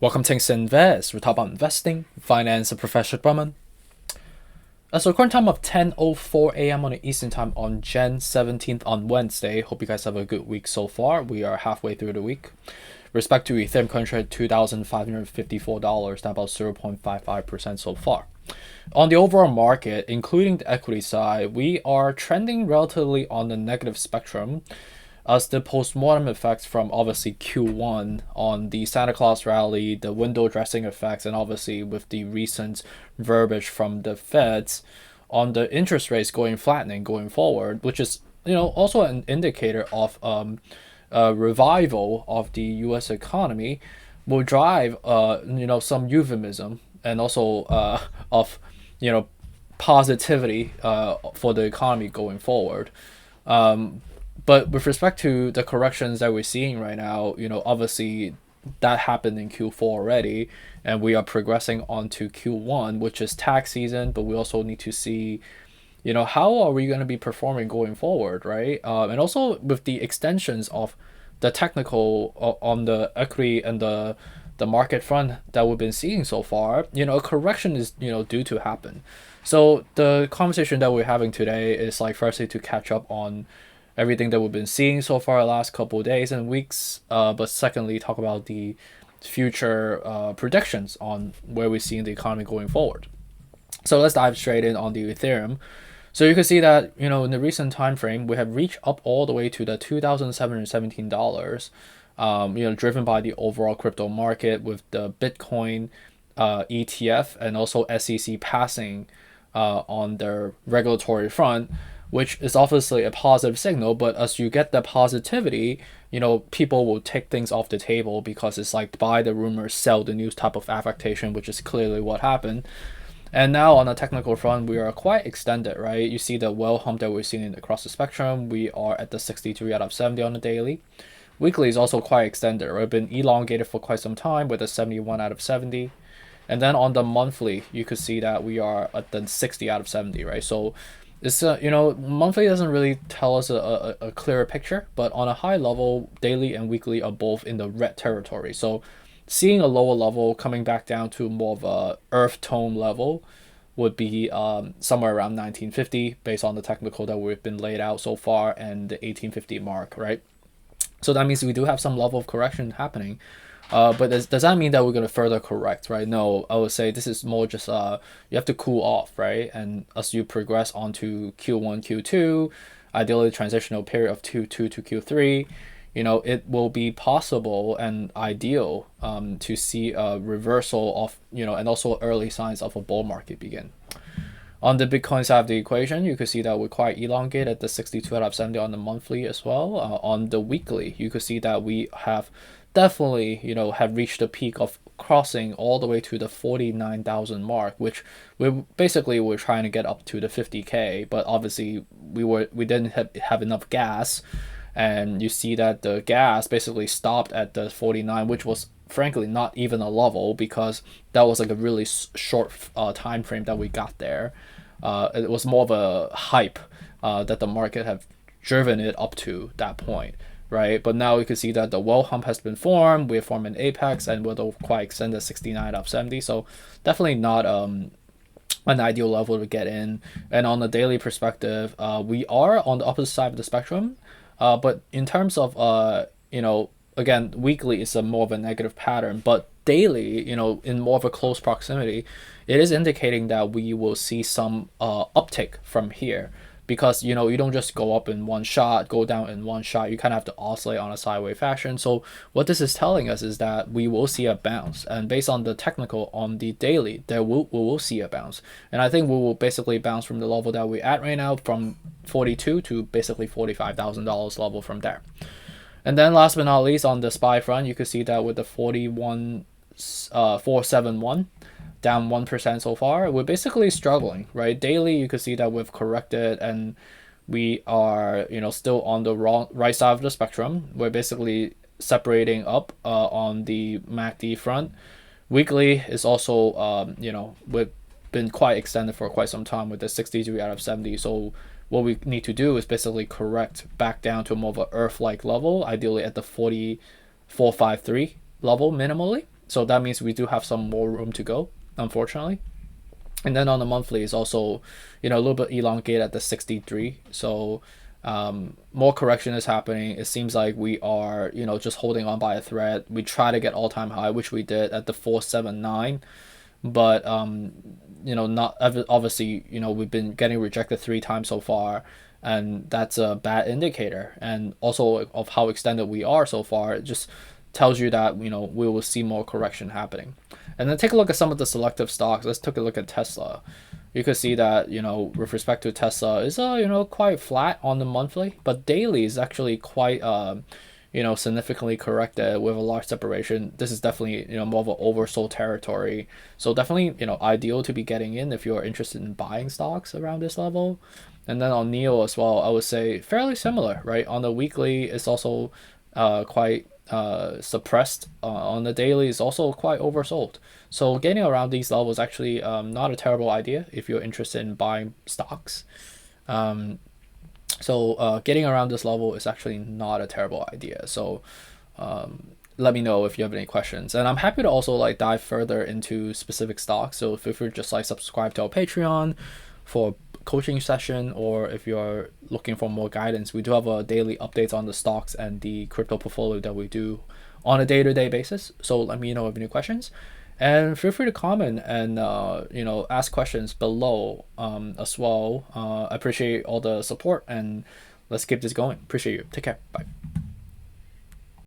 Welcome to Invest. We talk about investing, finance, and professional development. So current time of 10:04 a.m. on the Eastern Time on Jan 17th on Wednesday. Hope you guys have a good week so far. We are halfway through the week. Respect to Ethereum currently at $2,554, down about 0.55% so far. On the overall market, including the equity side, we are trending relatively on the negative spectrum as the post-mortem effects from obviously Q1 on the Santa Claus rally, the window dressing effects, and obviously with the recent verbiage from the Feds on the interest rates flattening going forward, which is also an indicator of a revival of the U.S. economy, will drive some euphemism and also of positivity for the economy going forward. But with respect to the corrections that we're seeing right now, obviously that happened in Q4 already, and we are progressing on to Q1, which is tax season. But we also need to see, how are we going to be performing going forward, right? And also with the extensions of the technical on the equity and the market front that we've been seeing so far, a correction is due to happen. So the conversation that we're having today is like firstly to catch up on everything that we've been seeing so far the last couple of days and weeks, but secondly talk about the future predictions on where we're seeing the economy going forward. So let's dive straight in on the Ethereum. So you can see that in the recent time frame we have reached up all the way to the $2,717, driven by the overall crypto market with the Bitcoin ETF and also SEC passing on their regulatory front, which is obviously a positive signal. But as you get the positivity, people will take things off the table because it's like buy the rumors, sell the news type of affectation, which is clearly what happened. And now on the technical front, we are quite extended, right? You see the well hump that we're seeing across the spectrum. We are at the 63 out of 70 on the daily. Weekly is also quite extended, right? We've been elongated for quite some time with a 71 out of 70. And then on the monthly, you could see that we are at the 60 out of 70, right? So it's monthly doesn't really tell us a clearer picture, but on a high level, daily and weekly are both in the red territory. So seeing a lower level coming back down to more of a earth tone level would be somewhere around 1950 based on the technical that we've been laid out so far and the 1850 mark, right? So that means we do have some level of correction happening. But does that mean that we're going to further correct, right? No, I would say this is more just you have to cool off, right? And as you progress onto Q1, Q2, ideally transitional period of Q2 to Q3, it will be possible and ideal to see a reversal of, and also early signs of a bull market begin. On the Bitcoin side of the equation, you could see that we're quite elongated at the 62 out of 70 on the monthly as well. On the weekly, you could see that we have definitely, have reached the peak of crossing all the way to the 49,000 mark, which we're trying to get up to the 50K, but obviously we didn't have enough gas, and you see that the gas basically stopped at the 49, which was frankly not even a level because that was like a really short time frame that we got there. It was more of a hype that the market have driven it up to that point, right? But now we can see that the well hump has been formed. We have formed an apex and we'll quite extend the 69 out of 70. So definitely not an ideal level to get in. And on the daily perspective, we are on the opposite side of the spectrum. But in terms of again, weekly is a more of a negative pattern, but daily, in more of a close proximity, it is indicating that we will see some uptick from here. Because you don't just go up in one shot, go down in one shot. You kind of have to oscillate on a sideways fashion. So what this is telling us is that we will see a bounce, and based on the technical on the daily, we will see a bounce. And I think we will basically bounce from the level that we're at right now, from 42 to basically $45,000 level from there. And then last but not least, on the SPY front, you can see that with the 41,471. Down 1% so far. We're basically struggling, right? Daily, you could see that we've corrected and we are, still on the right side of the spectrum. We're basically separating up on the MACD front. Weekly is also, we've been quite extended for quite some time with the 63 out of 70. So what we need to do is basically correct back down to more of an Earth-like level, ideally at the 4453 level minimally. So that means we do have some more room to go, unfortunately. And then on the monthly is also, a little bit elongated at the 63. So more correction is happening. It seems like we are, just holding on by a thread. We try to get all-time high, which we did at the 479, but not obviously, we've been getting rejected 3 times so far, and that's a bad indicator. And also of how extended we are so far, it just tells you that we will see more correction happening. And then take a look at some of the selective stocks. Let's take a look at Tesla. You could see that with respect to Tesla is quite flat on the monthly, but daily is actually quite significantly corrected with a large separation. This is definitely more of an oversold territory. So definitely ideal to be getting in if you're interested in buying stocks around this level. And then on NEO as well, I would say fairly similar, right? On the weekly, it's also quite suppressed. On the daily, is also quite oversold. So getting around these levels actually not a terrible idea if you're interested in buying stocks. So getting around this level is actually not a terrible idea. So let me know if you have any questions, and I'm happy to also like dive further into specific stocks. So if you're just like subscribe to our Patreon for coaching session, or if you're looking for more guidance, we do have a daily updates on the stocks and the crypto portfolio that we do on a day-to-day basis. So let me know if you have any questions, and feel free to comment and ask questions below as well. I appreciate all the support, and let's keep this going. Appreciate you. Take care. Bye.